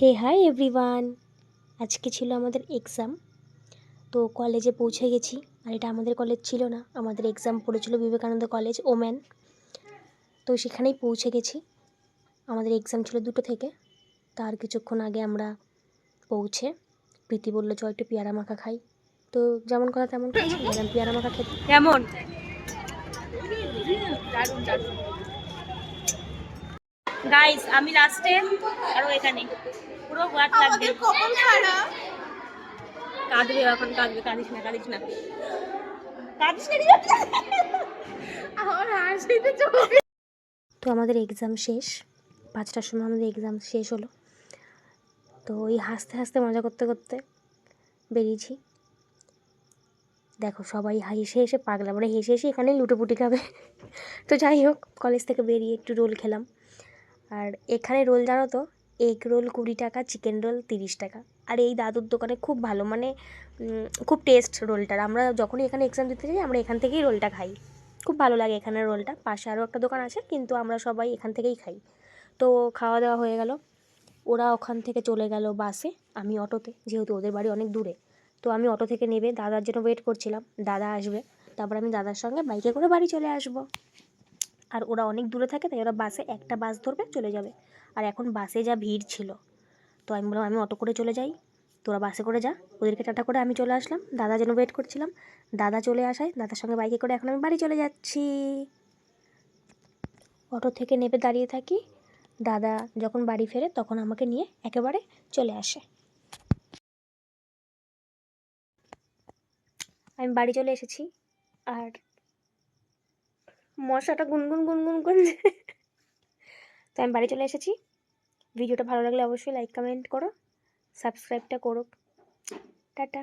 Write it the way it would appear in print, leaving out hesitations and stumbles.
হে hi everyone. আজকে ছিল আমাদের এক্সাম, তো কলেজে পৌঁছে গেছি। আর এটা আমাদের কলেজ ছিল না, আমাদের এক্সাম পড়েছিল বিবেকানন্দ কলেজ ওমেন। তো সেখানেই পৌঁছে গেছি। আমাদের এক্সাম ছিল 2টো থেকে, তার কিছুক্ষণ আগে আমরা পৌঁছে প্রীতি বললো চ একটু পেয়ারা মাখা খাই। তো যেমন কথা তেমন কাজ, গেলাম পেয়ারা মাখা খেতে। কেমন গাইস, আমি লাস্টে আরো এখানে পুরো গাট লাগবে। কখন খারাপ কাঁদবে, এখন কাঁদবে। কাঁদিস না, কাঁদিস না, কাঁদিস না। আমার হাসিতে চোখ। তো আমাদের এক্সাম শেষ, 5টার সময় আমাদের এক্সাম শেষ হলো। তো ওই হাসতে হাসতে মজা করতে করতে বেরিয়েছি। দেখো সবাই হেসে হেসে পাগলা, মানে হেসে হেসে এখানেই লুটোপুটি খাবে। তো যাই হোক, কলেজ থেকে বেরিয়ে একটু রোল খেলাম। আর এখানে রোল জানো তো, এগ রোল 20 টাকা, চিকেন রোল 30 টাকা। আর এই দাদুর দোকানে খুব ভালো, মানে খুব টেস্ট রোলটার। আমরা যখনই এখানে এক্সাম দিতে যাই আমরা এখান থেকেই রোলটা খাই, খুব ভালো লাগে এখানের রোলটা। পাশে আরও একটা দোকান আছে, কিন্তু আমরা সবাই এখান থেকেই খাই। তো খাওয়া দাওয়া হয়ে গেল, ওরা ওখান থেকে চলে গেল বাসে, আমি অটোতে, যেহেতু ওদের বাড়ি অনেক দূরে। তো আমি অটো থেকে নেবে দাদার জন্য ওয়েট করছিলাম, দাদা আসবে, তারপর আমি দাদার সঙ্গে বাইকে করে বাড়ি চলে আসবো। আর ওরা অনেক দূরে থাকে, তাই ওরা বাসে একটা বাস ধরবে চলে যাবে। আর এখন বাসে যা ভিড় ছিল, তো আমি বললাম আমি অটো করে চলে যাই, তোরা বাসে করে যা। ওদেরকে টাটা করে আমি চলে আসলাম, দাদার জন্য ওয়েট করছিলাম। দাদা চলে আসায় দাদার সঙ্গে বাইকে করে এখন আমি বাড়ি চলে যাচ্ছি। অটো থেকে নেমে দাঁড়িয়ে থাকি, দাদা যখন বাড়ি ফেরে তখন আমাকে নিয়ে একেবারে চলে আসে। আমি বাড়ি চলে এসেছি, আর মশাটা গুনগুন গুনগুন করছে। তো আমি বাড়ি চলে এসেছি। ভিডিওটা ভালো লাগলে অবশ্যই লাইক কমেন্ট করো, সাবস্ক্রাইবটা করো। টাটা।